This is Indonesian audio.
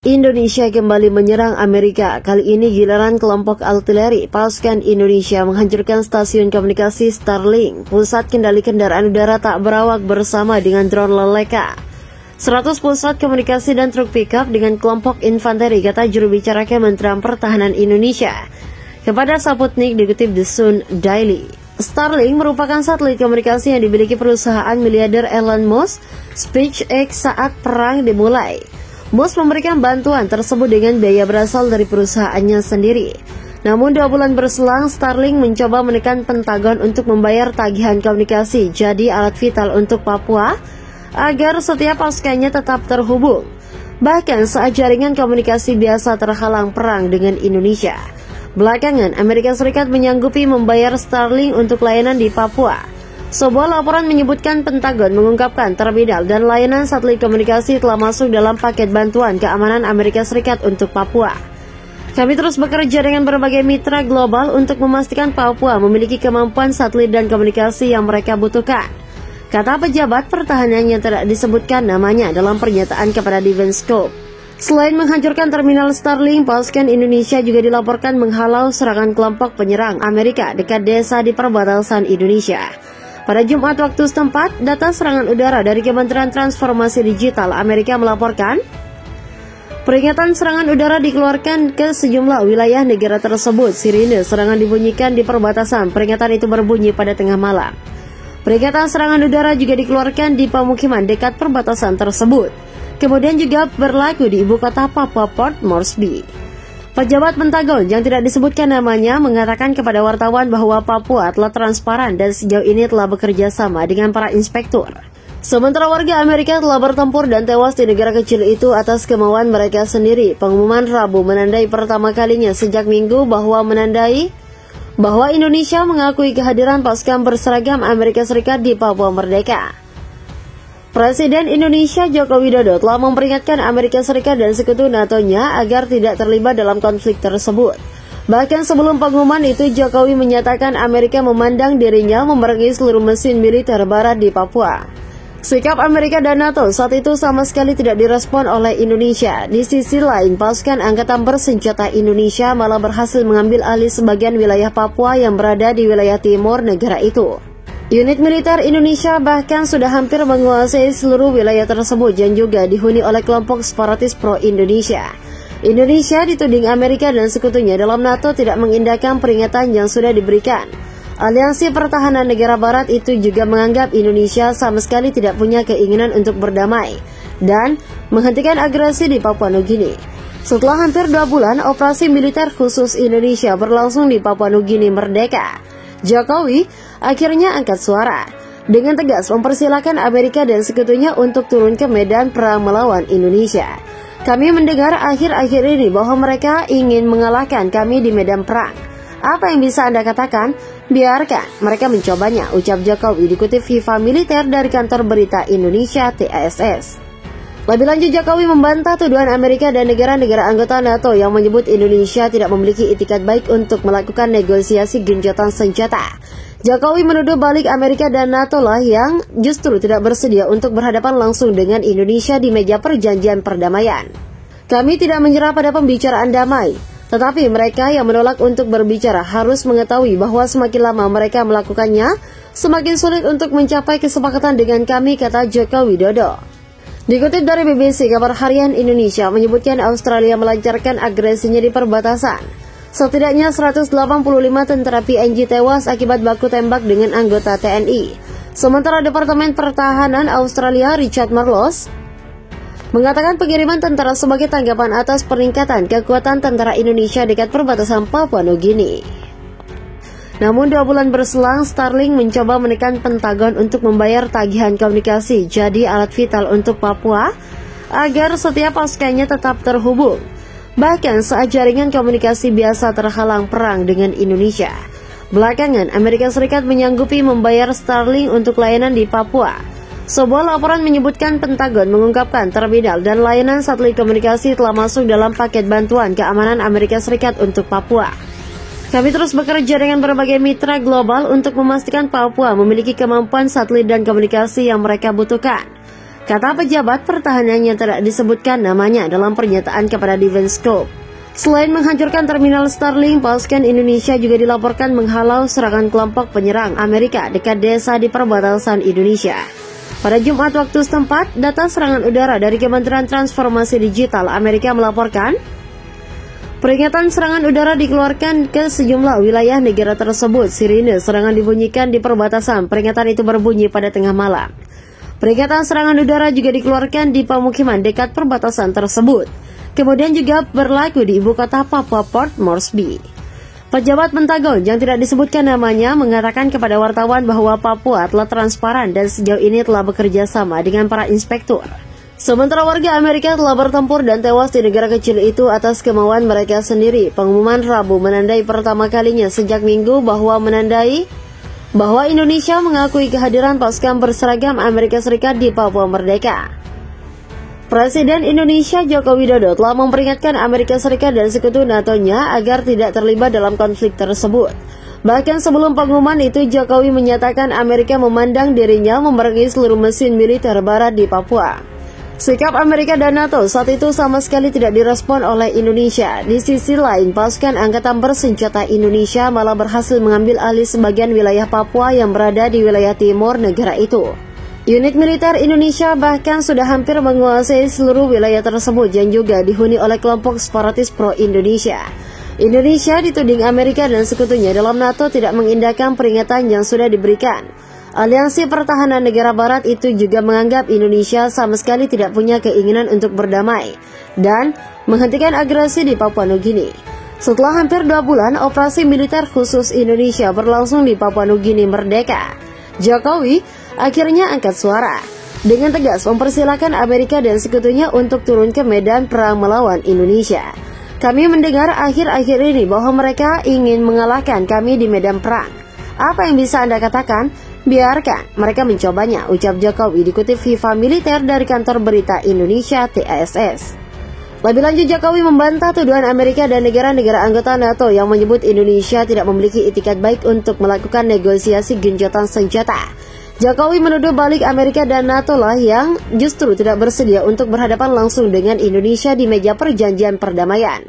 Indonesia kembali menyerang Amerika. Kali ini giliran kelompok artileri pasukan Indonesia menghancurkan stasiun komunikasi Starlink, pusat kendali kendaraan udara tak berawak bersama dengan drone leleka. 100 pusat komunikasi dan truk pickup dengan kelompok infanteri, kata juru bicara Kementerian Pertahanan Indonesia kepada Sputnik, dikutip The Sun Daily. Starlink merupakan satelit komunikasi yang dimiliki perusahaan miliarder Elon Musk, SpaceX saat perang dimulai. Musk memberikan bantuan tersebut dengan biaya berasal dari perusahaannya sendiri. Namun 2 bulan berselang, Starlink mencoba menekan Pentagon untuk membayar tagihan komunikasi jadi alat vital untuk Papua agar setiap pasukannya tetap terhubung. Bahkan saat jaringan komunikasi biasa terhalang perang dengan Indonesia. Belakangan, Amerika Serikat menyanggupi membayar Starlink untuk layanan di Papua. Sebuah laporan menyebutkan Pentagon mengungkapkan terminal dan layanan satelit komunikasi telah masuk dalam paket bantuan keamanan Amerika Serikat untuk Papua. Kami terus bekerja dengan berbagai mitra global untuk memastikan Papua memiliki kemampuan satelit dan komunikasi yang mereka butuhkan, kata pejabat pertahanan yang tidak disebutkan namanya dalam pernyataan kepada Defense Scope. Selain menghancurkan terminal Starlink, pasukan Indonesia juga dilaporkan menghalau serangan kelompok penyerang Amerika dekat desa di perbatasan Indonesia. Pada Jumat waktu setempat, data serangan udara dari Kementerian Transformasi Digital Amerika melaporkan peringatan serangan udara dikeluarkan ke sejumlah wilayah negara tersebut. Sirine serangan dibunyikan di perbatasan. Peringatan itu berbunyi pada tengah malam. Peringatan serangan udara juga dikeluarkan di pemukiman dekat perbatasan tersebut. Kemudian juga berlaku di ibu kota Papua, Port Moresby. Pejabat Pentagon yang tidak disebutkan namanya mengatakan kepada wartawan bahwa Papua telah transparan dan sejauh ini telah bekerja sama dengan para inspektur. Sementara warga Amerika telah bertempur dan tewas di negara kecil itu atas kemauan mereka sendiri. Pengumuman Rabu menandai pertama kalinya sejak Minggu bahwa Indonesia mengakui kehadiran pasukan berseragam Amerika Serikat di Papua Merdeka. Presiden Indonesia Joko Widodo telah memperingatkan Amerika Serikat dan sekutu NATO-nya agar tidak terlibat dalam konflik tersebut. Bahkan sebelum pengumuman itu, Jokowi menyatakan Amerika memandang dirinya memerangi seluruh mesin militer barat di Papua. Sikap Amerika dan NATO saat itu sama sekali tidak direspon oleh Indonesia. Di sisi lain, pasukan angkatan bersenjata Indonesia malah berhasil mengambil alih sebagian wilayah Papua yang berada di wilayah timur negara itu. Unit militer Indonesia bahkan sudah hampir menguasai seluruh wilayah tersebut yang juga dihuni oleh kelompok separatis pro-Indonesia. Indonesia dituding Amerika dan sekutunya dalam NATO tidak mengindahkan peringatan yang sudah diberikan. Aliansi Pertahanan Negara Barat itu juga menganggap Indonesia sama sekali tidak punya keinginan untuk berdamai dan menghentikan agresi di Papua Nugini. Setelah hampir 2 bulan operasi militer khusus Indonesia berlangsung di Papua Nugini merdeka, Jokowi akhirnya angkat suara dengan tegas mempersilahkan Amerika dan sekutunya untuk turun ke medan perang melawan Indonesia. Kami mendengar akhir-akhir ini bahwa mereka ingin mengalahkan kami di medan perang. Apa yang bisa Anda katakan? Biarkan mereka mencobanya, ucap Jokowi, dikutip Viva Militer dari kantor berita Indonesia TASS. Lebih lanjut, Jokowi membantah tuduhan Amerika dan negara-negara anggota NATO yang menyebut Indonesia tidak memiliki itikat baik untuk melakukan negosiasi gencatan senjata. Jokowi menuduh balik Amerika dan NATO lah yang justru tidak bersedia untuk berhadapan langsung dengan Indonesia di meja perjanjian perdamaian. Kami tidak menyerah pada pembicaraan damai, tetapi mereka yang menolak untuk berbicara harus mengetahui bahwa semakin lama mereka melakukannya, semakin sulit untuk mencapai kesepakatan dengan kami, kata Joko Widodo. Dikutip dari BBC, kabar harian Indonesia menyebutkan Australia melancarkan agresinya di perbatasan. Setidaknya 185 tentara PNG tewas akibat baku tembak dengan anggota TNI. Sementara Departemen Pertahanan Australia Richard Marles mengatakan pengiriman tentara sebagai tanggapan atas peningkatan kekuatan tentara Indonesia dekat perbatasan Papua Nugini. Namun 2 bulan berselang, Starlink mencoba menekan Pentagon untuk membayar tagihan komunikasi jadi alat vital untuk Papua agar setiap pasukannya tetap terhubung. Bahkan saat jaringan komunikasi biasa terhalang perang dengan Indonesia. Belakangan, Amerika Serikat menyanggupi membayar Starlink untuk layanan di Papua. Sebuah laporan menyebutkan Pentagon mengungkapkan terminal dan layanan satelit komunikasi telah masuk dalam paket bantuan keamanan Amerika Serikat untuk Papua. Kami terus bekerja dengan berbagai mitra global untuk memastikan Papua memiliki kemampuan satelit dan komunikasi yang mereka butuhkan, Kata pejabat pertahanannya tidak disebutkan namanya dalam pernyataan kepada Defense Group. Selain menghancurkan terminal Starlink, pasukan Indonesia juga dilaporkan menghalau serangan kelompok penyerang Amerika dekat desa di perbatasan Indonesia. Pada Jumat waktu setempat, data serangan udara dari Kementerian Transformasi Digital Amerika melaporkan peringatan serangan udara dikeluarkan ke sejumlah wilayah negara tersebut. Sirine serangan dibunyikan di perbatasan. Peringatan itu berbunyi pada tengah malam. Peringatan serangan udara juga dikeluarkan di pemukiman dekat perbatasan tersebut. Kemudian juga berlaku di ibu kota Papua, Port Moresby. Pejabat Pentagon yang tidak disebutkan namanya mengatakan kepada wartawan bahwa Papua telah transparan dan sejauh ini telah bekerja sama dengan para inspektur. Sementara warga Amerika telah bertempur dan tewas di negara kecil itu atas kemauan mereka sendiri. Pengumuman Rabu menandai pertama kalinya sejak Minggu bahwa Indonesia mengakui kehadiran pasukan berseragam Amerika Serikat di Papua Merdeka. Presiden Indonesia Joko Widodo telah memperingatkan Amerika Serikat dan sekutu NATO-nya agar tidak terlibat dalam konflik tersebut. Bahkan sebelum pengumuman itu, Jokowi menyatakan Amerika memandang dirinya memerangi seluruh mesin militer barat di Papua. Sikap Amerika dan NATO saat itu sama sekali tidak direspon oleh Indonesia. Di sisi lain, pasukan angkatan bersenjata Indonesia malah berhasil mengambil alih sebagian wilayah Papua yang berada di wilayah timur negara itu. Unit militer Indonesia bahkan sudah hampir menguasai seluruh wilayah tersebut yang juga dihuni oleh kelompok separatis pro-Indonesia. Indonesia dituding Amerika dan sekutunya dalam NATO tidak mengindahkan peringatan yang sudah diberikan. Aliansi Pertahanan Negara Barat itu juga menganggap Indonesia sama sekali tidak punya keinginan untuk berdamai dan menghentikan agresi di Papua Nugini. Setelah hampir 2 bulan operasi militer khusus Indonesia berlangsung di Papua Nugini merdeka, Jokowi akhirnya angkat suara dengan tegas mempersilahkan Amerika dan sekutunya untuk turun ke medan perang melawan Indonesia. Kami mendengar akhir-akhir ini bahwa mereka ingin mengalahkan kami di medan perang. Apa yang bisa Anda katakan? Biarkan mereka mencobanya, ucap Jokowi dikutip Viva Militer dari kantor berita Indonesia TASS. Lebih lanjut, Jokowi membantah tuduhan Amerika dan negara-negara anggota NATO yang menyebut Indonesia tidak memiliki itikat baik untuk melakukan negosiasi gencatan senjata. Jokowi menuduh balik Amerika dan NATO lah yang justru tidak bersedia untuk berhadapan langsung dengan Indonesia di meja perjanjian perdamaian.